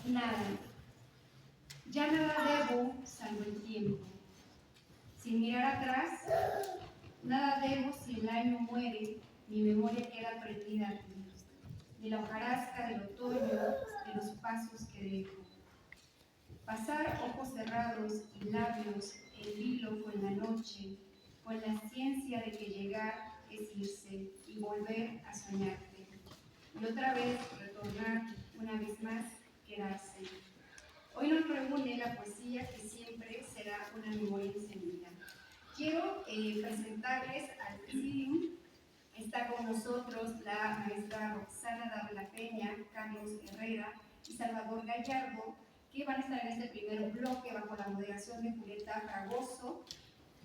Nada, ya nada debo salvo el tiempo. Sin mirar atrás, nada debo si el año muere, mi memoria queda prendida aquí, de la hojarasca del otoño, de los pasos que dejo. Pasar ojos cerrados y labios en vilo con la noche, con la ciencia de que llegar es irse y volver a soñarte. Y otra vez retornar, una vez más, quedarse. Hoy nos reúne la poesía que siempre será una memoria encendida. Quiero presentarles al Presidium. Está con nosotros la maestra Roxana Dávila Peña, Carlos Herrera y Salvador Gallardo, que van a estar en este primer bloque bajo la moderación de Julieta Fragoso.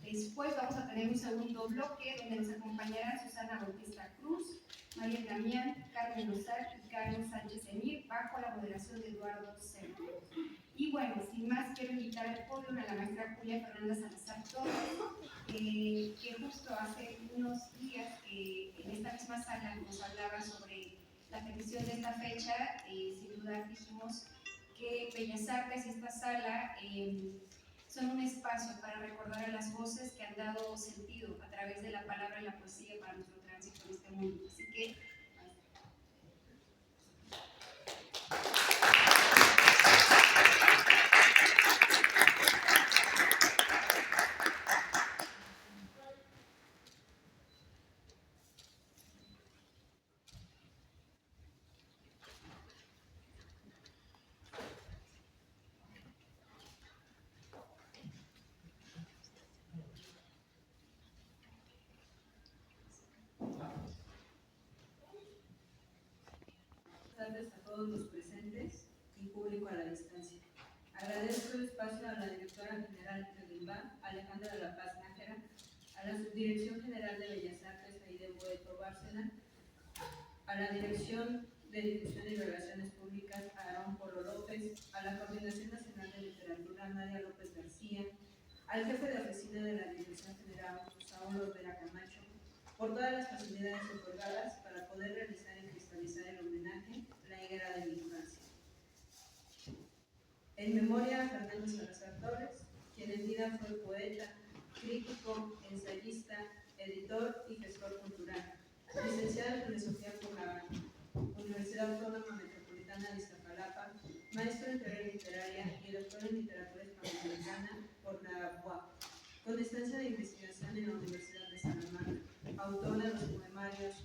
Después vamos a tener un segundo bloque donde nos acompañarán Susana Bautista Cruz, María Damián, Carmen Lozar y Carlos Sánchez Emir, bajo la moderación de Eduardo Cerro. Y bueno, sin más, quiero invitar al podio a la maestra Julia Fernanda Salazar Torres, que justo hace unos días en esta misma sala nos hablaba sobre la petición de esta fecha. Sin duda dijimos que Bellas Artes y esta sala son un espacio para recordar a las voces que han dado sentido a través de la palabra y la poesía para nuestro tránsito en este mundo. Así que tardes a todos los presentes y público a la distancia. Agradezco el espacio a la directora general del INBA, Alejandra de la Paz Nájera, a la Subdirección General de Bellas Artes, Aide Boeto Bárcena, a la Dirección de Difusión y Relaciones Públicas, Aarón Polo López, a la Coordinación Nacional de Literatura, Nadia López García, al jefe de oficina de la Dirección General, Saúl Olvera Camacho, por todas las facilidades otorgadas para poder realizar y cristalizar el homenaje La higuera de mi infancia. En memoria a Fernando Salazar Torres, quien en vida fue poeta, crítico, ensayista, editor y gestor cultural, licenciado en Filosofía por la Universidad Autónoma Metropolitana de Iztapalapa, maestro en teoría literaria y doctor en literatura hispanoamericana por la UAP, con estancia de investigación en la Universidad de Salamanca, autor de los poemarios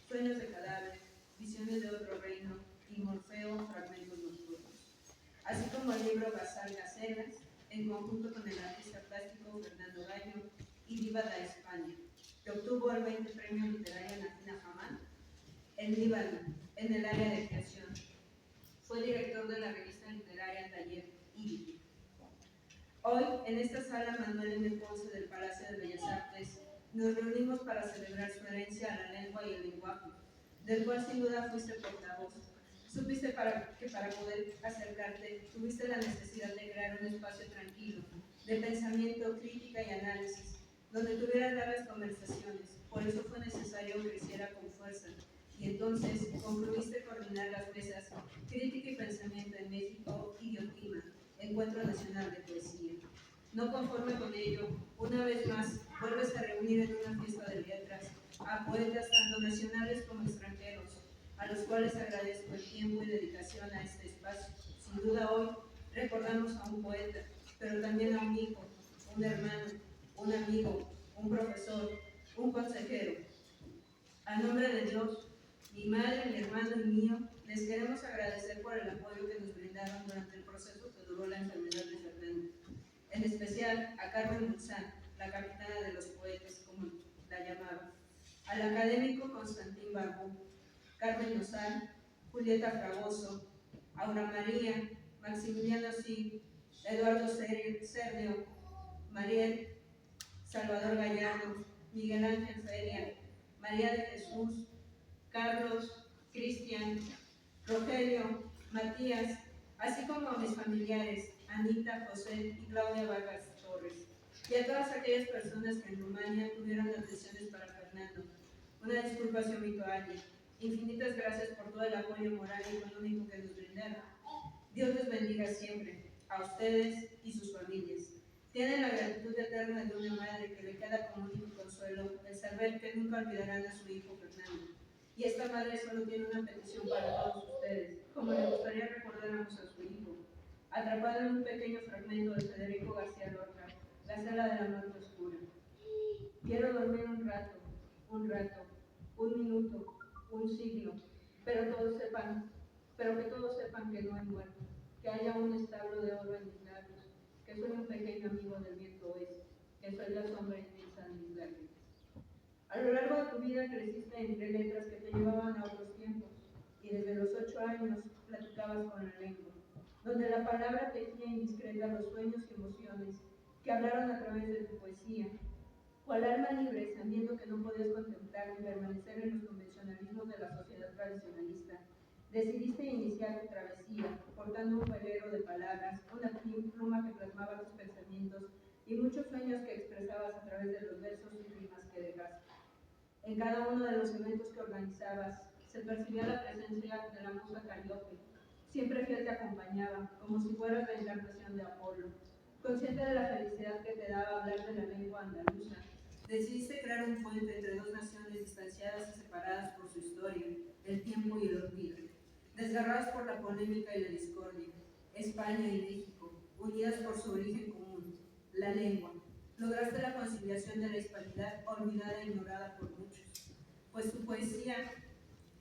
Sueños de cadáver, Visiones de otro reino y Morfeo, fragmentos nocturnos, así como el libro Basal Gacelas, en conjunto con el artista plástico Fernando Gallo y Viva da España, que obtuvo el 20 Premio Literario Natina Hamad en Líbano, en el área de creación. Fue director de la revista literaria Taller IBI. Hoy, en esta sala Manuel M. Ponce del Palacio de Bellas Artes, nos reunimos para celebrar su herencia a la lengua y el lenguaje, del cual sin duda fuiste portavoz. Supiste que para poder acercarte tuviste la necesidad de crear un espacio tranquilo, de pensamiento, crítica y análisis, donde tuvieras largas conversaciones. Por eso fue necesario que creciera con fuerza. Y entonces concluiste coordinar las mesas Crítica y Pensamiento en México y Guillotina, Encuentro Nacional de Poesía. No conforme con ello, una vez más, vuelves a reunir en una fiesta de letras a poetas tanto nacionales como extranjeros, a los cuales agradezco el tiempo y dedicación a este espacio. Sin duda hoy recordamos a un poeta, pero también a un hijo, un hermano, un amigo, un profesor, un consejero. A nombre de Dios, mi madre, mi hermano y mío, les queremos agradecer por el apoyo que nos brindaron durante el proceso que duró la enfermedad de Fernando. En especial a Carmen Lozán, la capitana de los poetas, como la llamaba, al académico Constantín Barbú, Carmen Lozán, Julieta Fragoso, Aura María, Maximiliano Cid, Eduardo Cerdio, Mariel, Salvador Gallardo, Miguel Ángel Feria, María de Jesús, Carlos, Cristian, Rogelio, Matías, así como a mis familiares, Anita, José y Claudia Vargas Torres, y a todas aquellas personas que en Rumania tuvieron atenciones para Fernando. Una disculpa si omito a alguien. Infinitas gracias por todo el apoyo moral y económico que nos brindaron. Dios les bendiga siempre, a ustedes y sus familias. Tienen la gratitud eterna de una madre que le queda como único consuelo el saber que nunca olvidarán a su hijo Fernando. Y esta madre solo tiene una petición para todos ustedes, como le gustaría recordáramos a su hijo, atrapado en un pequeño fragmento de Federico García Lorca, La celda de la muerte oscura. Quiero dormir un rato, un minuto, un siglo, pero que todos sepan que no he muerto, que haya un establo de oro en mis labios, que soy un pequeño amigo del viento oeste, que soy la sombra inmensa de mis lágrimas. A lo largo de tu vida creciste entre letras que te llevaban a otros tiempos, y desde los 8 años platicabas con la lengua, donde la palabra tejía indiscreta los sueños y emociones que hablaron a través de tu poesía. Cual alma libre, sabiendo que no podías contemplar ni permanecer en los convencionalismos de la sociedad tradicionalista, decidiste iniciar tu travesía, portando un jueguero de palabras, una pluma que plasmaba tus pensamientos y muchos sueños que expresabas a través de los versos y rimas que dejaste. En cada uno de los eventos que organizabas, se percibía la presencia de la musa Calíope. Siempre fiel te acompañaba, como si fueras la encarnación de Apolo. Consciente de la felicidad que te daba hablar de la lengua andaluza, decidiste crear un puente entre dos naciones distanciadas y separadas por su historia, el tiempo y el olvido. Desgarradas por la polémica y la discordia, España y México, unidas por su origen común, la lengua. Lograste la conciliación de la hispanidad olvidada e ignorada por muchos, pues tu poesía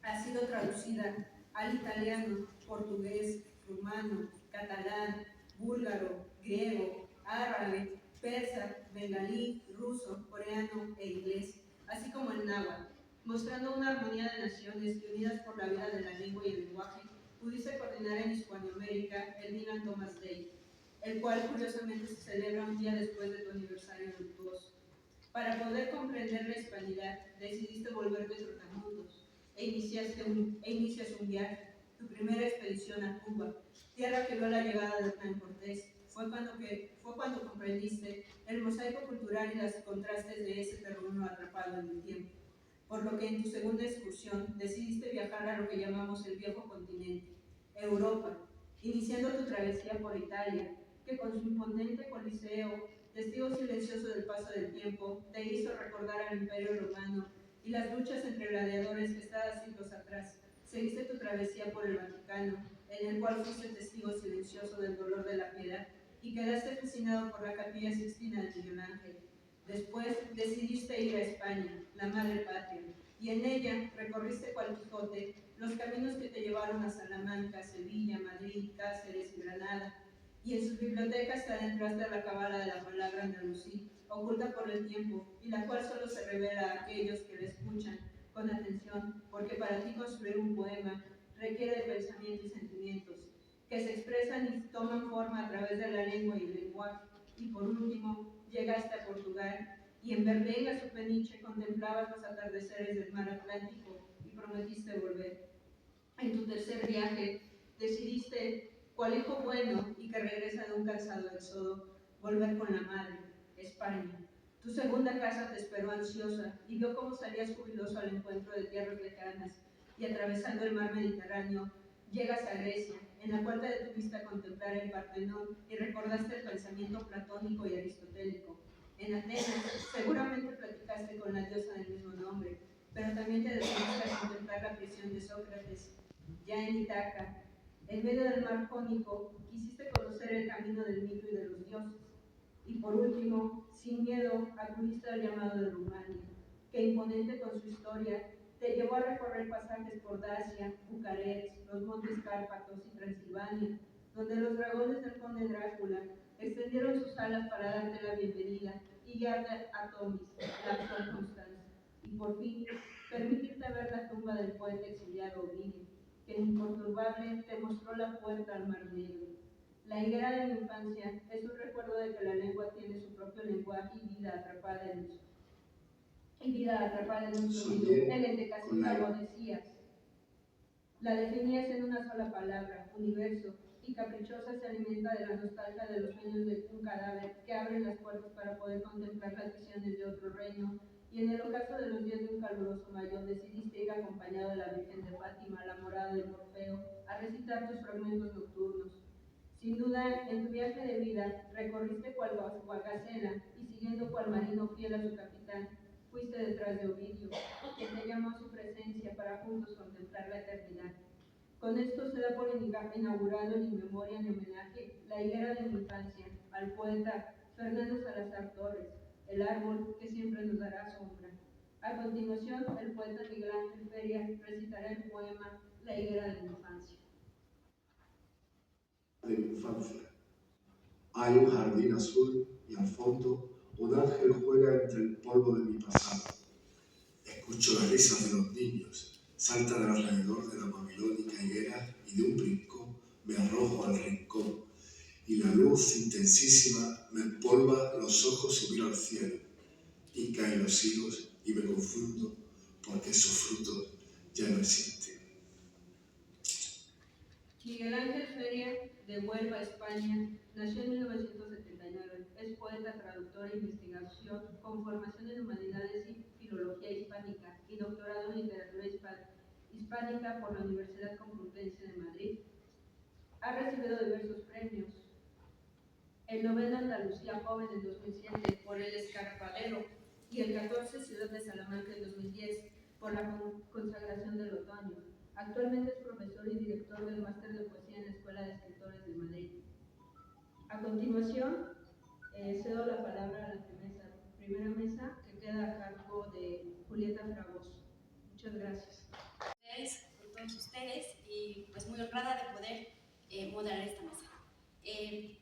ha sido traducida al italiano, portugués, rumano, catalán, búlgaro, griego, árabe, persa, bengalí, ruso, coreano e inglés, así como el náhuatl, mostrando una armonía de naciones que, unidas por la vida de la lengua y el lenguaje, pudiste coordinar en Hispanoamérica el Dylan Thomas Day, el cual curiosamente se celebra un día después de tu aniversario luctuoso. Para poder comprender la hispanidad, decidiste volverte trotamundos e inicias un viaje, tu primera expedición a Cuba, tierra que vio la llegada de Hernán Cortés. Fue cuando comprendiste el mosaico cultural y los contrastes de ese terruño atrapado en el tiempo, por lo que en tu segunda excursión decidiste viajar a lo que llamamos el viejo continente, Europa, iniciando tu travesía por Italia, que con su imponente coliseo, testigo silencioso del paso del tiempo, te hizo recordar al Imperio Romano y las luchas entre gladiadores gestadas siglos atrás. Seguiste tu travesía por el Vaticano, en el cual fuiste testigo silencioso del dolor de la piedad y quedaste fascinado por la Capilla Sixtina de Miguel Ángel. Después decidiste ir a España, la madre patria, y en ella recorriste cual Quijote los caminos que te llevaron a Salamanca, Sevilla, Madrid, Cáceres y Granada, y en sus bibliotecas te adentraste a la cábala de la palabra andalusí, oculta por el tiempo, y la cual solo se revela a aquellos que la escuchan con atención, porque para ti construir un poema requiere de pensamiento y sentimientos, que se expresan y toman forma a través de la lengua y el lenguaje. Y por último, llegaste a Portugal, y en Berlenga su peniche contemplabas los atardeceres del mar Atlántico y prometiste volver. En tu tercer viaje, decidiste, cual hijo bueno y que regresa de un cansado éxodo, volver con la madre, España. Tu segunda casa te esperó ansiosa y vio cómo salías jubiloso al encuentro de tierras lejanas y atravesando el mar Mediterráneo, llegas a Grecia, en la cual te detuviste a contemplar el Partenón y recordaste el pensamiento platónico y aristotélico. En Atenas, seguramente platicaste con la diosa del mismo nombre, pero también te detuviste a contemplar la prisión de Sócrates. Ya en Itaca, en medio del mar Jónico, quisiste conocer el camino del mito y de los dioses. Y por último, sin miedo, acudiste al llamado de Rumania, que imponente con su historia, te llevó a recorrer pasajes por Dacia, Bucarest, los montes Cárpatos y Transilvania, donde los dragones del conde Drácula extendieron sus alas para darte la bienvenida y guiarte a Tomis, la actual Constanza. Y por fin, permitirte ver la tumba del poeta exiliado Ovidio, que imperturbable te mostró la puerta al Mar Negro. La higuera de mi infancia es un recuerdo de que la lengua tiene su propio lenguaje y vida atrapada en un sonido. En el de Casítago decías, la definías en una sola palabra, universo, y caprichosa se alimenta de la nostalgia de los sueños de un cadáver que abren las puertas para poder contemplar las visiones de otro reino. Y en el ocaso de los días de un caluroso mayo decidiste ir acompañado de la Virgen de Fátima a la morada de Morfeo a recitar tus fragmentos nocturnos, Sin duda, en tu viaje de vida, recorriste cual Gacela y siguiendo cual marino fiel a su capitán, fuiste detrás de Ovidio, quien te llamó a su presencia para juntos contemplar la eternidad. Con esto se da por inaugurado en mi memoria en homenaje la higuera de mi infancia, al poeta Fernando Salazar Torres, el árbol que siempre nos dará sombra. A continuación, el poeta Miguel Ángel Feria recitará el poema La higuera de mi infancia. De mi infancia. Hay un jardín azul y al fondo un ángel juega entre el polvo de mi pasado. Escucho las risas de los niños, saltan alrededor de la babilónica higuera y de un brinco me arrojo al rincón y la luz intensísima me empolva los ojos subir al cielo y caen los higos y me confundo porque esos frutos ya no existen. Miguel Ángel Feria, de Huelva, España, nació en 1979. Es poeta, traductor e investigación con formación en Humanidades y Filología Hispánica y doctorado en Literatura Hispánica por la Universidad Complutense de Madrid. Ha recibido diversos premios. El noveno Andalucía Joven en 2007 por El Escarpadero y el 14 Ciudad de Salamanca en 2010 por la consagración del otoño. Actualmente es profesor y director del Máster de Poesía en la Escuela de Escritores de Madrid. A continuación, cedo la palabra a la primera mesa que queda a cargo de Julieta Fragoso. Muchas gracias. Con todos ustedes y pues muy honrada de poder moderar esta mesa.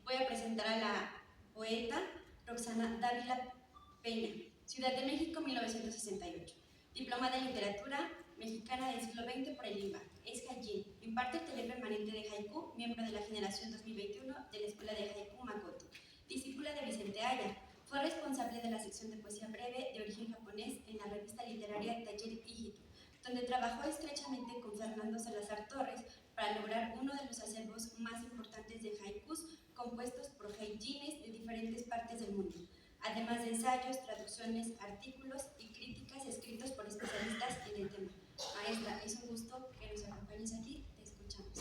Voy a presentar a la poeta Roxana Dávila Peña, Ciudad de México, 1968. Diplomada en Literatura Mexicana del siglo XX por el IMBA. Es Haikyuu. Imparte el taller permanente de Haiku, miembro de la generación 2021 de la Escuela de Haiku Makoto. Discípula de Vicente Aya. Fue responsable de la sección de poesía breve de origen japonés en la revista literaria Taller Ijitu, donde trabajó estrechamente con Fernando Salazar Torres para lograr uno de los acervos más importantes de haikus compuestos por haikines de diferentes partes del mundo, además de ensayos, traducciones, artículos y críticas escritos por especialistas en el tema. Maestra, es un gusto que nos acompañes aquí, te escuchamos.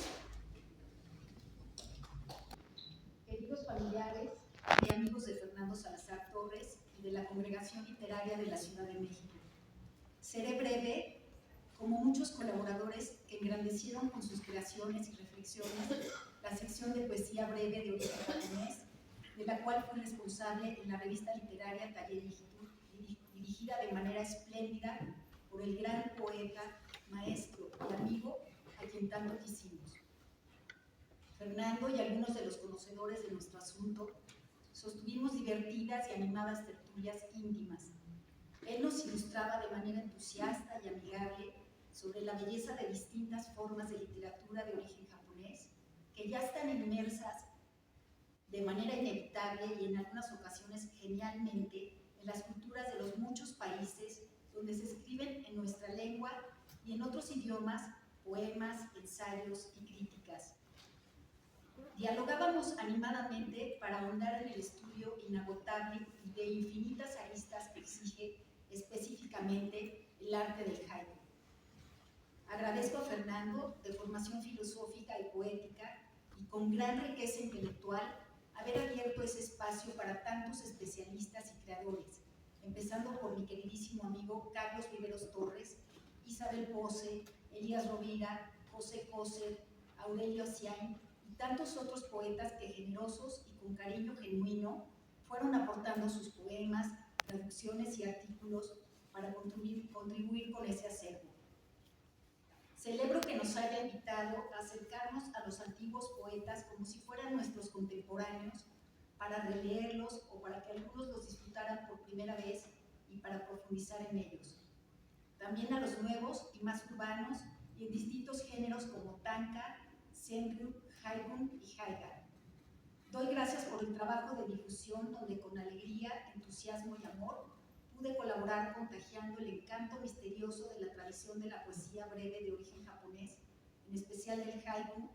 Queridos familiares y amigos de Fernando Salazar Torres y de la Congregación Literaria de la Ciudad de México, seré breve, como muchos colaboradores que engrandecieron con sus creaciones y reflexiones la sección de poesía breve de origen japonés, de la cual fui responsable en la revista literaria Taller Ijitu, dirigida de manera espléndida por el gran poeta, maestro y amigo a quien tanto quisimos. Fernando y algunos de los conocedores de nuestro asunto sostuvimos divertidas y animadas tertulias íntimas. Él nos ilustraba de manera entusiasta y amigable sobre la belleza de distintas formas de literatura de origen japonés que ya están inmersas de manera inevitable y en algunas ocasiones genialmente en las culturas de los muchos países donde se escriben en nuestra lengua y en otros idiomas poemas, ensayos y críticas. Dialogábamos animadamente para ahondar en el estudio inagotable y de infinitas aristas que exige específicamente el arte del haiku. Agradezco a Fernando, de formación filosófica y poética y con gran riqueza intelectual, haber abierto ese espacio para tantos especialistas y creadores, empezando por mi queridísimo amigo Carlos Viveros Torres, Isabel Pose, Elías Rovira, José Coser, Aurelio Asiain y tantos otros poetas que generosos y con cariño genuino fueron aportando sus poemas, traducciones y artículos para contribuir con ese acervo. Celebro que nos haya invitado a acercarnos a los antiguos poetas como si fueran nuestros contemporáneos, para releerlos o para que algunos los disfrutaran por primera vez y para profundizar en ellos. También a los nuevos y más urbanos y en distintos géneros como tanka, senryu, haigun y haiga. Doy gracias por el trabajo de difusión donde con alegría, entusiasmo y amor pude colaborar contagiando el encanto misterioso de la tradición de la poesía breve de origen japonés, en especial del haiku,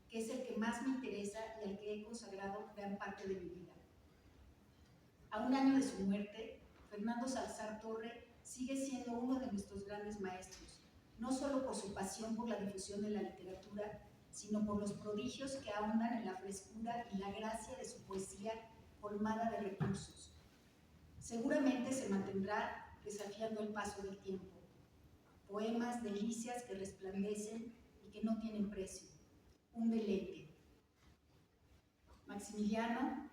que es el que más me interesa y al que he consagrado gran parte de mi vida. A un año de su muerte, Fernando Salazar Torres sigue siendo uno de nuestros grandes maestros, no solo por su pasión por la difusión de la literatura, sino por los prodigios que ahondan en la frescura y la gracia de su poesía colmada de recursos. Seguramente se mantendrá desafiando el paso del tiempo. Poemas, delicias que resplandecen y que no tienen precio. Un deleite. Maximiliano,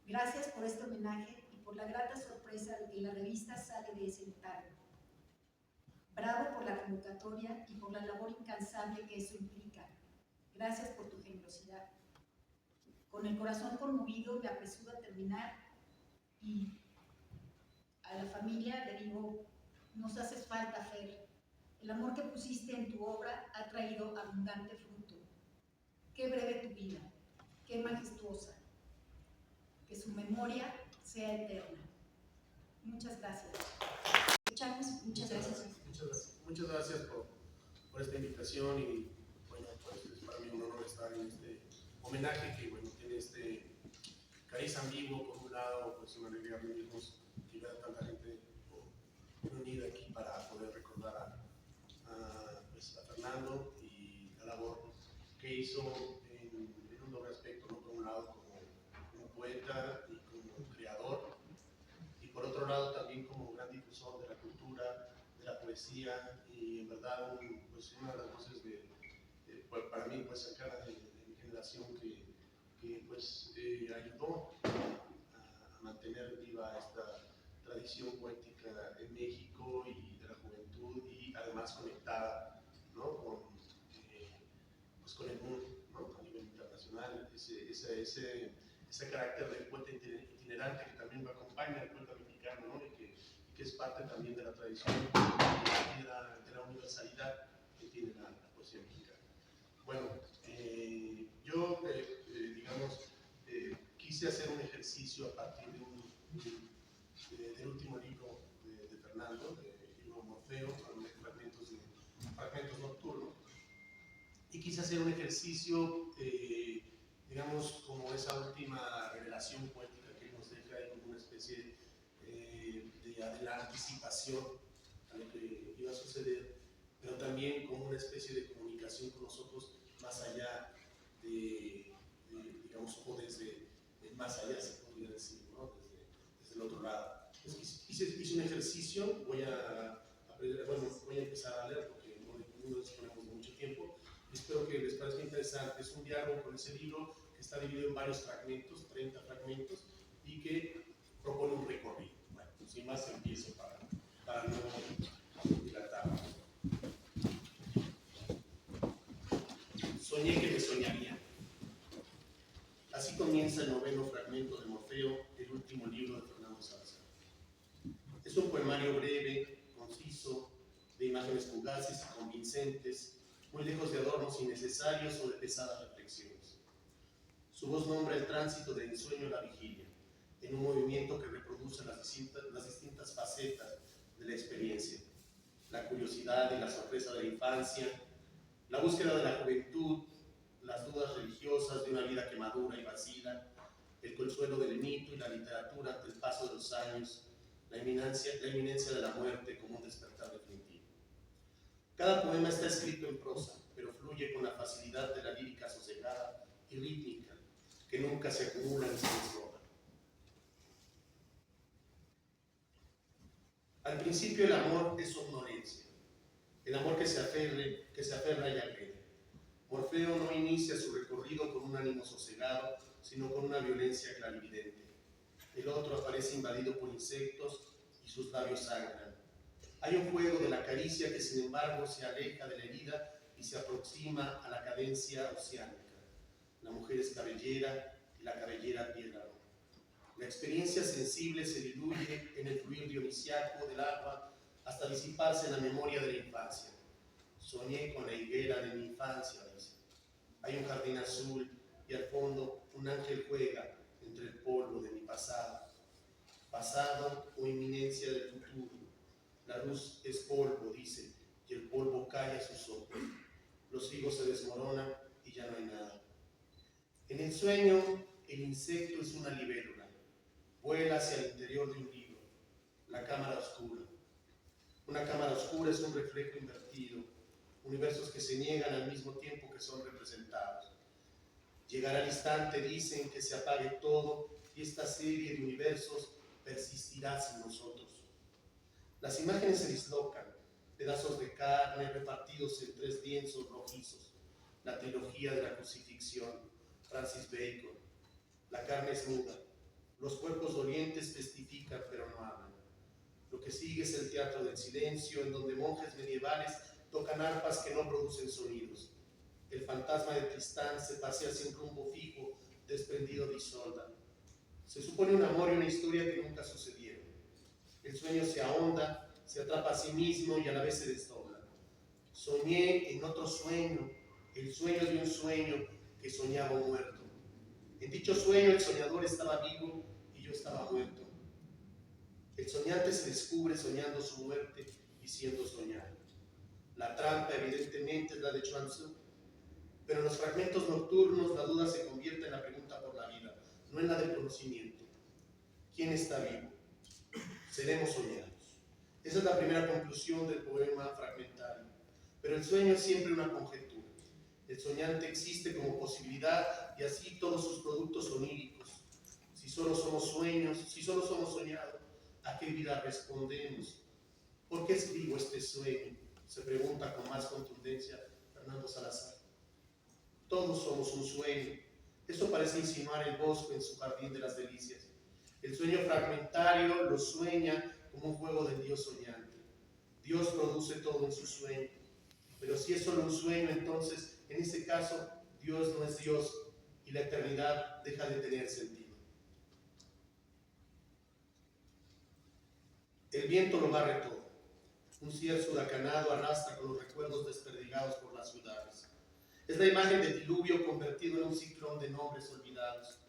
gracias por este homenaje y por la grata sorpresa de que la revista sale de ese letargo. Bravo por la convocatoria y por la labor incansable que eso implica. Gracias por tu generosidad. Con el corazón conmovido me apresuro a terminar y a la familia le digo, nos haces falta, Fer. El amor que pusiste en tu obra ha traído abundante fruto. Qué breve tu vida, qué majestuosa. Que su memoria sea eterna. Muchas gracias. Escuchamos, muchas gracias. Muchas gracias por esta invitación y bueno, pues es para mí un honor estar en este homenaje que bueno, tiene este cariz ambiguo. Por un lado, pues una alegría reunirnos y ver a tanta gente reunida aquí para poder recordar pues, a Fernando y la labor que hizo en un doble aspecto, ¿no? Por un lado como poeta y como creador, y por otro lado también como gran difusor de la cultura, de la poesía, y en verdad pues una de las voces pues, para mí pues cercana de mi generación que pues ayudó a mantener viva esta tradición poética en México y de la juventud, y además conectada, ¿no? Pues con el mundo, ¿no? A nivel internacional, ese carácter de poeta itinerante que también lo acompaña al poeta mexicano, ¿no? Y que es parte también de la tradición y de la universalidad que tiene la poesía mexicana. Bueno, yo, digamos, quise hacer un ejercicio a partir del último libro de Fernando, del libro Morfeo, fragmentos nocturnos, y quise hacer un ejercicio, digamos, como esa última revelación poética que nos deja ahí como una especie de la anticipación a lo que iba a suceder, pero también como una especie de comunicación con nosotros más allá digamos, o desde más allá, se podría decir, ¿no? Desde el otro lado. Entonces, hice un ejercicio, voy a empezar a leer porque no disponemos de mucho tiempo. Espero que les parezca interesante. Es un diálogo con ese libro que está dividido en varios fragmentos, 30 fragmentos, y que propone un recorrido. Bueno, sin más empiezo para no dilatar. Soñé que me soñaría. Así comienza el noveno fragmento de Morfeo, el último libro de Fernando Salazar. Es un poemario breve, conciso, de imágenes fugaces y convincentes, muy lejos de adornos innecesarios o de pesadas reflexiones. Su voz nombra el tránsito del ensueño a la vigilia, en un movimiento que reproduce las distintas facetas de la experiencia: la curiosidad y la sorpresa de la infancia, la búsqueda de la juventud, las dudas religiosas de una vida que madura y vacila, el consuelo del mito y la literatura ante el paso de los años, la inminencia de la muerte como un despertar definitivo. Cada poema está escrito en prosa, pero fluye con la facilidad de la lírica sosegada y rítmica, que nunca se acumula ni se desborda. Al principio el amor es somnolencia, el amor que se aferra y agrede. Morfeo no inicia su recorrido con un ánimo sosegado, sino con una violencia clarividente. El otro aparece invadido por insectos y sus labios sangran. Hay un juego de la caricia que sin embargo se aleja de la herida y se aproxima a la cadencia oceánica. La mujer es cabellera y la cabellera piedra. La experiencia sensible se diluye en el fluir dionisiaco del agua hasta disiparse en la memoria de la infancia. Soñé con la higuera de mi infancia, dice. Hay un jardín azul y al fondo un ángel juega entre el polvo de mi pasado. Pasado o inminencia del futuro. La luz es polvo, dice, y el polvo cae a sus ojos. Los higos se desmoronan y ya no hay nada. En el sueño, el insecto es una libélula. Vuela hacia el interior de un libro. La cámara oscura. Una cámara oscura es un reflejo invertido. universos que se niegan al mismo tiempo que son representados. Llegará el instante, dicen, que se apague todo y esta serie de universos persistirá sin nosotros. Las imágenes se dislocan, pedazos de carne repartidos en 3 lienzos rojizos. La trilogía de la crucifixión, Francis Bacon. La carne es muda. Los cuerpos dolientes testifican, pero no hablan. Lo que sigue es el teatro del silencio, en donde monjes medievales tocan arpas que no producen sonidos. El fantasma de Tristán se pasea sin rumbo fijo, desprendido de Isolda. Se supone un amor y una historia que nunca sucedieron. El sueño se ahonda, se atrapa a sí mismo y a la vez se desdobla. Soñé en otro sueño, el sueño de un sueño que soñaba muerto. En dicho sueño el soñador estaba vivo y yo estaba muerto. El soñante se descubre soñando su muerte y siendo soñado. La trampa evidentemente es la de Chuang Tzu, pero en los fragmentos nocturnos la duda se convierte en la pregunta por la vida, no en la del conocimiento. ¿Quién está vivo? Seremos soñados. Esa es la primera conclusión del poema fragmentario. Pero el sueño es siempre una conjetura. El soñante existe como posibilidad y así todos sus productos oníricos. Si solo somos sueños, si solo somos soñados, ¿a qué vida respondemos? ¿Por qué escribo este sueño? Se pregunta con más contundencia Fernando Salazar. Todos somos un sueño. Eso parece insinuar el bosque en su jardín de las delicias. El sueño fragmentario lo sueña como un juego del Dios soñante. Dios produce todo en su sueño. Pero si es solo un sueño, entonces, en ese caso, Dios no es Dios y la eternidad deja de tener sentido. El viento lo barre todo. Un cierzo huracanado arrastra con los recuerdos desperdigados por las ciudades. Es la imagen del diluvio convertido en un ciclón de nombres olvidados.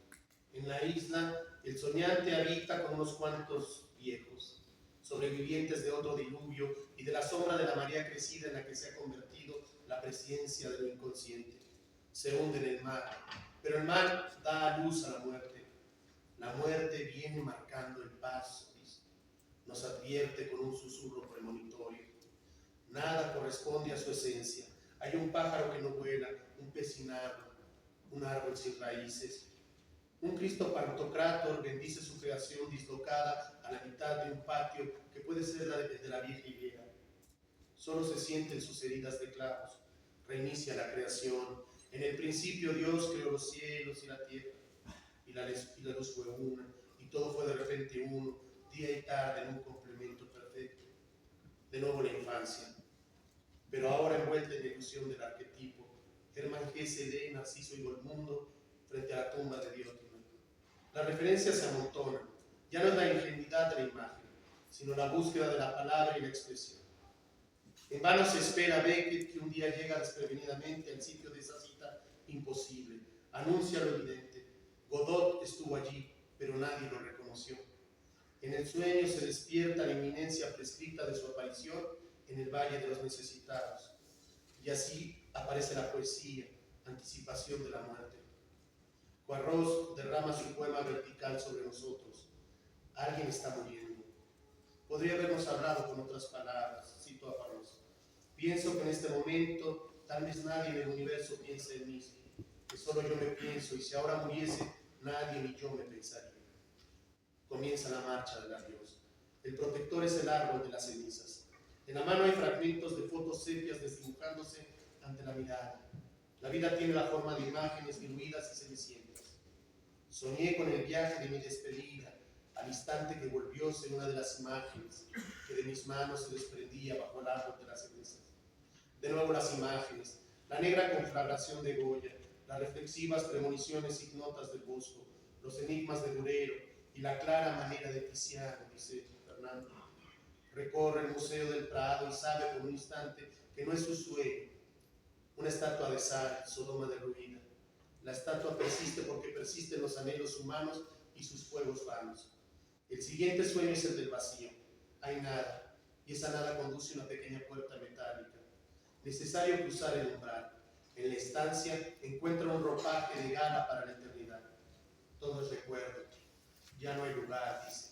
En la isla, el soñante habita con unos cuantos viejos, sobrevivientes de otro diluvio y de la sombra de la marea crecida en la que se ha convertido la presencia de lo inconsciente. Se hunde en el mar, pero el mar da a luz a la muerte. La muerte viene marcando el paso, dice. Nos advierte con un susurro premonitorio. Nada corresponde a su esencia. Hay un pájaro que no vuela, un pez sin árbol, un árbol sin raíces. Un Cristo Pantocrátor bendice su creación dislocada a la mitad de un patio que puede ser la de la vieja higuera. Solo se sienten sus heridas de clavos. Reinicia la creación. En el principio Dios creó los cielos y la tierra, y la luz fue una, y todo fue de repente uno, día y tarde en un complemento perfecto. De nuevo la infancia. Pero ahora envuelta en la ilusión del arquetipo, Hermann Hesse lee Narciso y Volmundo frente a la tumba de Diótima. Las referencias se amontonan. Ya no es la ingenuidad de la imagen, sino la búsqueda de la palabra y la expresión. En vano se espera a Beckett, que un día llega desprevenidamente al sitio de esa cita imposible. Anuncia lo evidente. Godot estuvo allí, pero nadie lo reconoció. En el sueño se despierta la inminencia prescrita de su aparición en el Valle de los Necesitados. Y así aparece la poesía, anticipación de la muerte. Poirot derrama su poema vertical sobre nosotros. Alguien está muriendo. Podría habernos hablado con otras palabras, cito a Poirot. Pienso que en este momento tal vez nadie en el universo piense en mí, que solo yo me pienso, y si ahora muriese, nadie ni yo me pensaría. Comienza la marcha del adiós. El protector es el árbol de las cenizas. En la mano hay fragmentos de fotos sepias desdibujándose ante la mirada. La vida tiene la forma de imágenes diluidas y cenicientas. Soñé con el viaje de mi despedida, al instante que volvióse una de las imágenes que de mis manos se desprendía bajo el árbol de las cenizas. De nuevo las imágenes, la negra conflagración de Goya, las reflexivas premoniciones ignotas del Bosco, los enigmas de Durero y la clara manera de Tiziano, dice Fernando. Recorre el Museo del Prado y sabe por un instante que no es su sueño. Una estatua de sal, Sodoma de ruina. La estatua persiste porque persisten los anhelos humanos y sus fuegos vanos. El siguiente sueño es el del vacío. Hay nada, y esa nada conduce a una pequeña puerta metálica. Necesario cruzar el umbral. En la estancia encuentra un ropaje de gala para la eternidad. Todo es recuerdo. Ya no hay lugar, dice.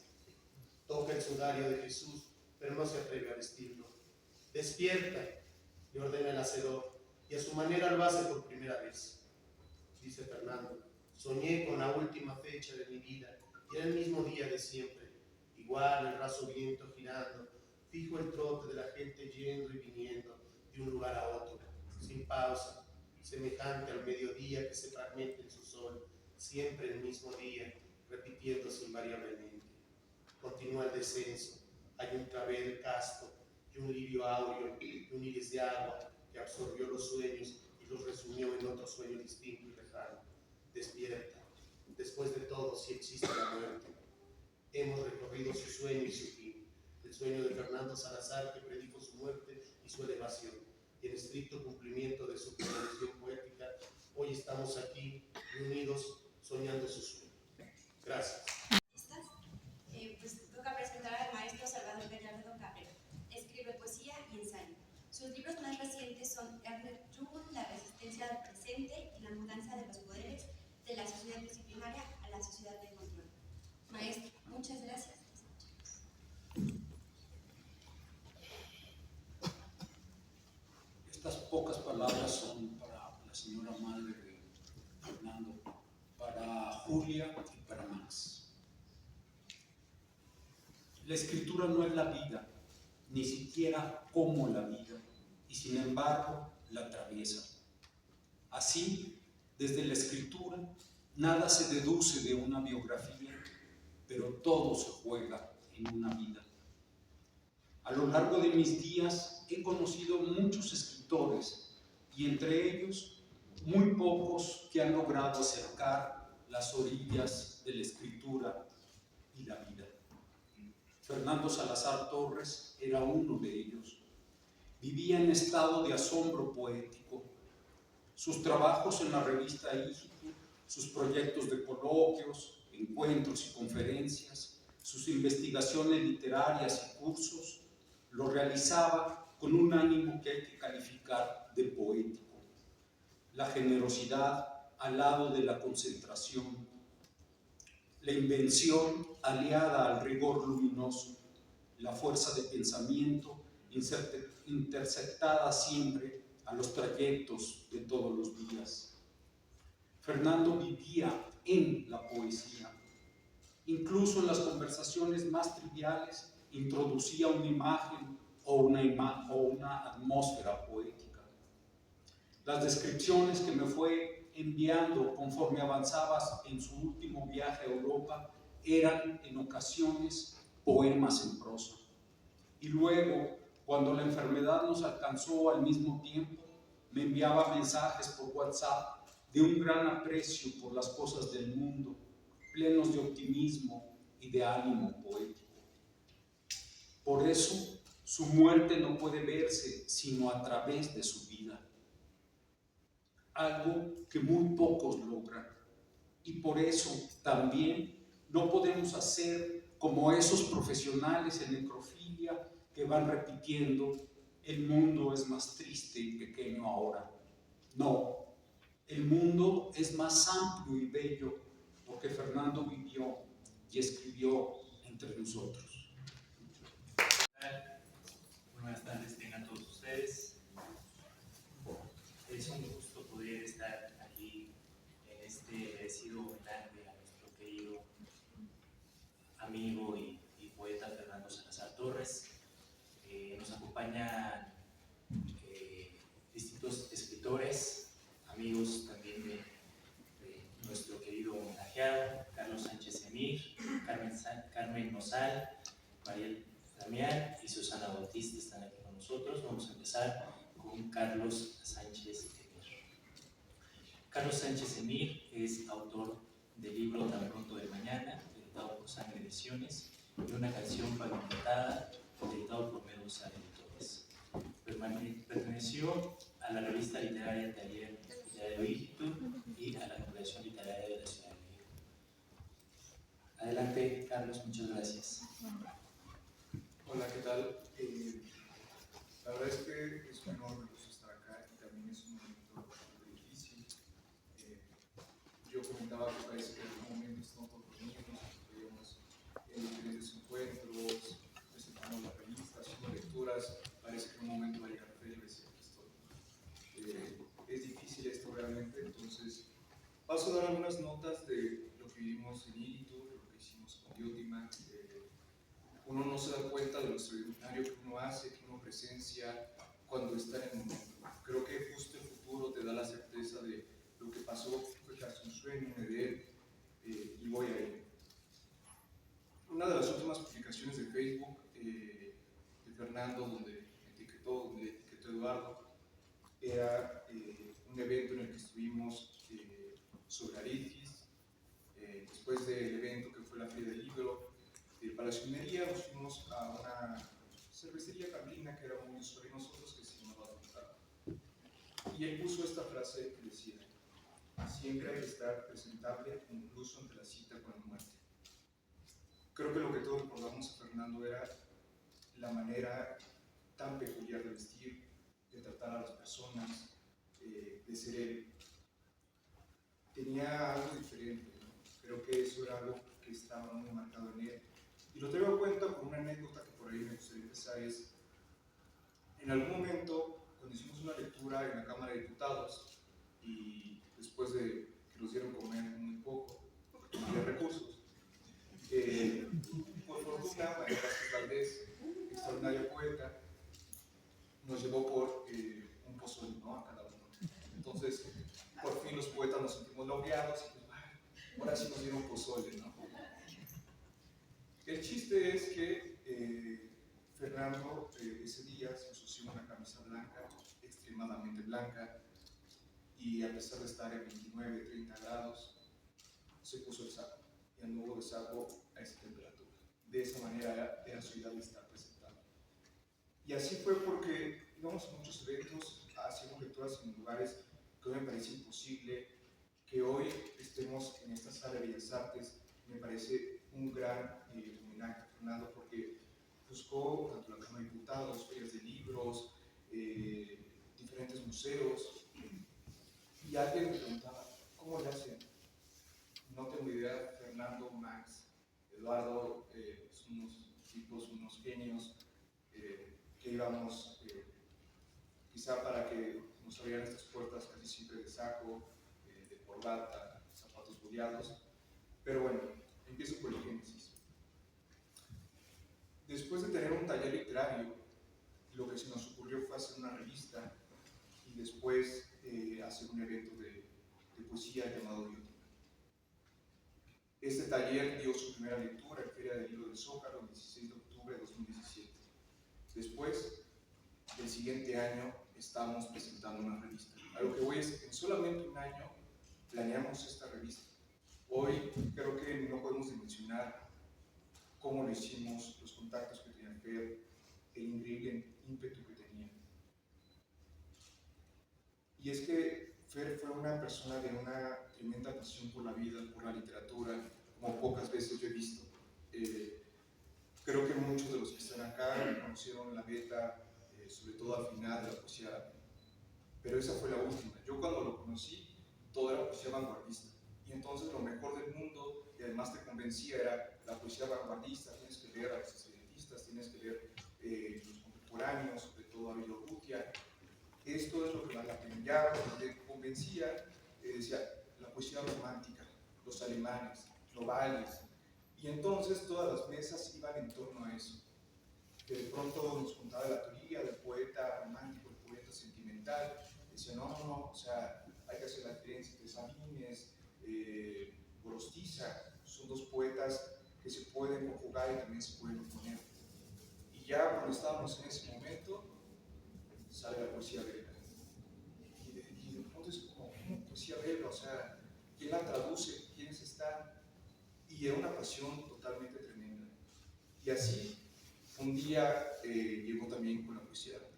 Toca el sudario de Jesús, pero no se atreve a vestirlo. Despierta. le ordena el hacedor, y a su manera lo hace por primera vez. Dice Fernando: soñé con la última fecha de mi vida, y era el mismo día de siempre, igual el raso viento girando, fijo el trote de la gente yendo y viniendo de un lugar a otro, sin pausa, semejante al mediodía que se fragmenta en su sol, siempre el mismo día, repitiéndose invariablemente. Continúa el descenso, hay un clavel casto y un lirio áureo y un iris de agua que absorbió los sueños y los resumió en otro sueño distinto y lejano. Despierta. Después de todo, si existe la muerte. Hemos recorrido su sueño y su fin. El sueño de Fernando Salazar, que predijo su muerte y su elevación. Y en estricto cumplimiento de su condición poética, hoy estamos aquí reunidos soñando su sueño. Gracias. Pues toca presentar al maestro Salvador Bernardo Cabrera. Escribe poesía y ensayo. Sus libros más recientes son Ernest Jung, La resistencia al presente y la mudanza de los poderes de la sociedad disciplinaria a la sociedad de control. Maestro, muchas gracias. Estas pocas palabras son para la señora madre de Fernando, para Julia y para Max. La escritura no es la vida, ni siquiera como la vida, y sin embargo la atraviesa. Así, desde la escritura, nada se deduce de una biografía, pero todo se juega en una vida. A lo largo de mis días he conocido muchos escritores y entre ellos muy pocos que han logrado acercar las orillas de la escritura y la vida. Fernando Salazar Torres era uno de ellos. Vivía en estado de asombro poético. Sus trabajos en la revista Ígitu, sus proyectos de coloquios, encuentros y conferencias, sus investigaciones literarias y cursos, lo realizaba con un ánimo que hay que calificar de poético. La generosidad al lado de la concentración, la invención aliada al rigor luminoso, la fuerza de pensamiento interceptada siempre a los trayectos de todos los días. Fernando vivía en la poesía. Incluso en las conversaciones más triviales introducía una imagen o una atmósfera poética. Las descripciones que me fue enviando conforme avanzabas en su último viaje a Europa eran en ocasiones poemas en prosa. Y luego, cuando la enfermedad nos alcanzó al mismo tiempo, me enviaba mensajes por WhatsApp de un gran aprecio por las cosas del mundo, plenos de optimismo y de ánimo poético. Por eso, su muerte no puede verse sino a través de su vida. Algo que muy pocos logran. Y por eso también no podemos hacer como esos profesionales en necrofilia que van repitiendo: el mundo es más triste y pequeño ahora. No, el mundo es más amplio y bello porque Fernando vivió y escribió entre nosotros. Buenas tardes tengan todos ustedes. Es un gusto poder estar aquí en este merecido homenaje a nuestro querido amigo y poeta Fernando Salazar Torres. Nos acompañan distintos escritores, amigos también de nuestro querido homenajeado, Carlos Sánchez Emir, Carmen Nosal, Mariel Damián y Susana Bautista están aquí con nosotros. Vamos a empezar con Carlos Sánchez Emir. Carlos Sánchez Emir es autor del libro Tan pronto de mañana, editado por Sangre Ediciones, y una canción pavimentada, editado por Medusa Editores. Perteneció a la revista literaria Taller Literario Ígitu y a la Congregación Literaria de la Ciudad de México. Adelante, Carlos, muchas gracias. Hola, ¿qué tal? La verdad es que es un enorme gusto estar acá y también es un momento bastante difícil. Yo comentaba que parece que en algún momento estamos todos reunidos, tuvimos diferentes encuentros, presentamos la revista, haciendo lecturas, parece que en un momento va a llegar Félix y esto Paso a dar algunas notas de lo que vivimos en Iritur, lo que hicimos con Diótima. Uno no se da cuenta de lo extraordinario que uno hace, que uno presencia cuando está en el momento. Creo que justo el futuro te da la certeza de lo que pasó, fue casi un sueño, un Edén, y voy a ir. Una de las últimas publicaciones de Facebook de Fernando, donde me etiquetó, donde etiquetó a Eduardo, era un evento en el que estuvimos sobre Arequis. Después del evento que fue la Feria del Libro, para la Minería nos fuimos a una cervecería carlina que era muy usual de nosotros, que se llamaba Furtado. Y él puso esta frase que decía: siempre hay que estar presentable incluso ante la cita con la muerte. Creo que lo que todos recordamos a Fernando era la manera tan peculiar de vestir, de tratar a las personas, de ser él. Tenía algo diferente, ¿no? Creo que eso era algo que estaba muy marcado en él. Y lo traigo a cuenta por una anécdota que por ahí me gustaría empezar. Es, en algún momento, cuando hicimos una lectura en la Cámara de Diputados, y después de que nos dieron comer muy poco, porque no había recursos, por fortuna, María Vázquez Valdés, extraordinaria poeta, nos llevó por un pozole, ¿no? A cada uno. Entonces, por fin los poetas nos sentimos laureados y pues, ahora sí nos dieron pozole, ¿no? El chiste es que Fernando ese día se ensució una camisa blanca, extremadamente blanca, y a pesar de estar en 29, 30 grados, se puso el saco y anduvo de saco a esa temperatura. De esa manera era su idea de estar presentado. Y así fue porque íbamos a muchos eventos, hacíamos lecturas en lugares que hoy me parece imposible que hoy estemos en esta sala de Bellas Artes. Me parece un gran homenaje a Fernando, porque buscó tanto la Cámara de Diputados, ferias de libros, diferentes museos, y alguien me preguntaba, ¿cómo le hacen? No tengo idea. Fernando, Max, Eduardo, son unos tipos, unos genios, que íbamos, quizá para que nos abrieran estas puertas casi siempre de saco, de corbata, zapatos boleados. Pero bueno, empiezo por el génesis. Después de tener un taller literario, lo que se nos ocurrió fue hacer una revista y después hacer un evento de poesía llamado Diótima. Este taller dio su primera lectura en Feria del Libro del Zócalo el 16 de octubre de 2017. Después, el siguiente año, estamos presentando una revista. A lo que voy es, en solamente un año planeamos esta revista. Hoy creo que no podemos dimensionar cómo lo hicimos, los contactos que tenía Fer, el increíble ímpetu que tenía. Y es que Fer fue una persona de una tremenda pasión por la vida, por la literatura, como pocas veces yo he visto. Creo que muchos de los que están acá conocieron la beta, sobre todo al final de la poesía árabe. Pero esa fue la última. Yo cuando lo conocí, todo era poesía vanguardista. Y entonces lo mejor del mundo, y además te convencía, era la poesía vanguardista. Tienes que leer a los excedentistas, tienes que leer los contemporáneos, sobre todo a Abel Urrutia. Esto es lo que vale la pena. Ya te convencía, decía, la poesía romántica, los alemanes, Novalis. Y entonces todas las mesas iban en torno a eso. Que de pronto nos contaba la teoría del poeta romántico, el poeta sentimental. Decía, no, o sea, hay que hacer la diferencia entre Sabines, Gorostiza. Son dos poetas que se pueden conjugar y también se pueden oponer. Y ya cuando estábamos en ese momento, sale la poesía belga. Y de pronto es como, poesía belga, o sea, ¿quién la traduce? ¿Quiénes están? Y era una pasión totalmente tremenda. Y así, un día llegó también con la poesía árabe,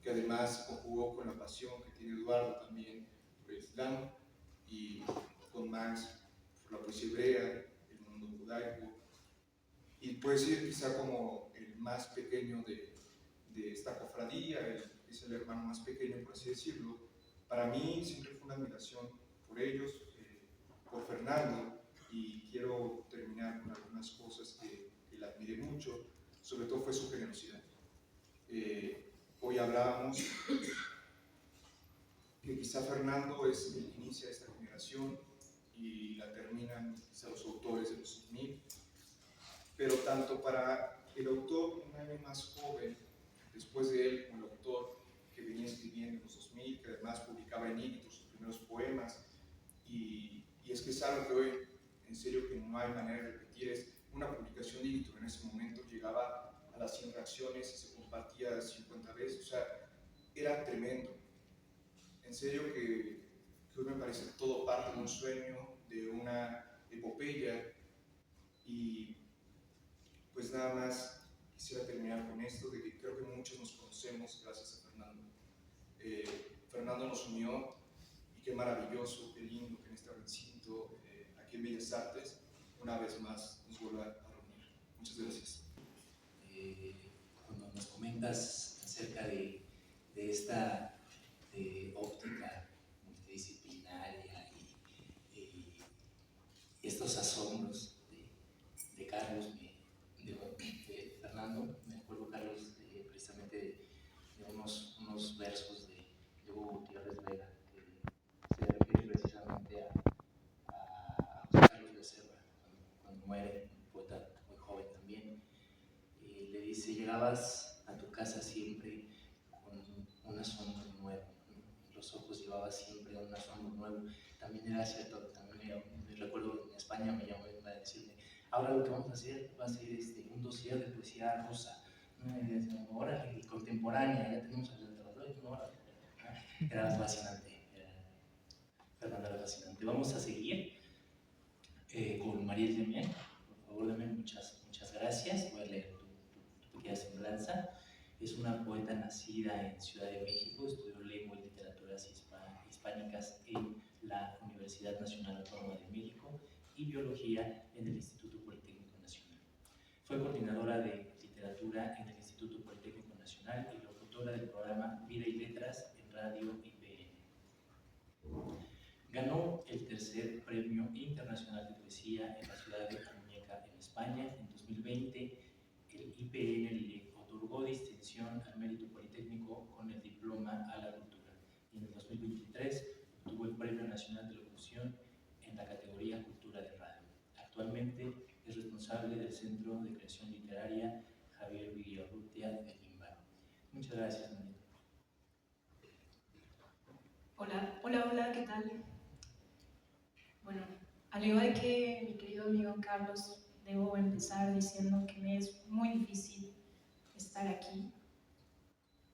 que además conjugó con la pasión que tiene Eduardo también por el Islam, y con Max por la poesía hebrea, el mundo judaico. Y puede ser quizá como el más pequeño de esta cofradía, es el hermano más pequeño, por así decirlo. Para mí siempre fue una admiración por ellos, por Fernando, y quiero terminar con algunas cosas que le admiré mucho. Sobre todo fue su generosidad. Hoy hablábamos que quizá Fernando es el que inicia esta generación, y la terminan quizá los autores de los 2000, pero tanto para el autor un año más joven, después de él como el autor que venía escribiendo en los 2000, que además publicaba en Íñigo sus primeros poemas, y es que es algo que hoy, en serio, que no hay manera de repetir, es una publicación de Íñigo en ese momento llegaba a las 100 reacciones y se compartía 50 veces, o sea, era tremendo. En serio que hoy me parece todo parte de un sueño, de una epopeya, y pues nada más quisiera terminar con esto, de que creo que muchos nos conocemos gracias a Fernando. Fernando nos unió y qué maravilloso, qué lindo que en este recinto, aquí en Bellas Artes, una vez más nos vuelva a reunir. Muchas gracias. Cuando nos comentas acerca de esta óptica multidisciplinaria y estos asombros de Carlos, de Fernando, me acuerdo, Carlos, precisamente de unos versos de Hugo Gutiérrez Vega, que se refiere precisamente a José Carlos Becerra, cuando muere, un poeta muy joven también, y le dice: llegabas a tu casa siempre con un asombro nuevo, ¿no? Los ojos llevabas siempre un asombro nuevo. También era cierto, también me recuerdo en España me llamó a decirme: ahora lo que vamos a hacer va a ser un dossier de poesía rusa, ¿no? Y decía: ahora contemporánea, ya tenemos el literatura, ¿no? Era fascinante, Fernanda, era fascinante. Vamos a seguir con Mariel Demian. Por favor, Demian, muchas gracias. Voy a leer tu pequeña semblanza. Es una poeta nacida en Ciudad de México, estudió lengua y literaturas hispánicas en la Universidad Nacional Autónoma de México y biología en el Instituto Politécnico Nacional. Fue coordinadora de literatura en el Instituto Politécnico Nacional y locutora del programa Vida y Letras en Radio IPN. Ganó el tercer Premio Internacional de Poesía en la ciudad de Muñeca, en España, en 2020. El IPN le otorgó distinción al mérito politécnico con el diploma a la cultura. Y en el 2023 obtuvo el Premio Nacional de Locución en la categoría Cultura de Radio. Actualmente es responsable del Centro de Creación Literaria Javier Villarrutia de Limba. Muchas gracias, María. Hola, ¿qué tal? Bueno, al igual que mi querido amigo Carlos, debo empezar diciendo que me es muy difícil estar aquí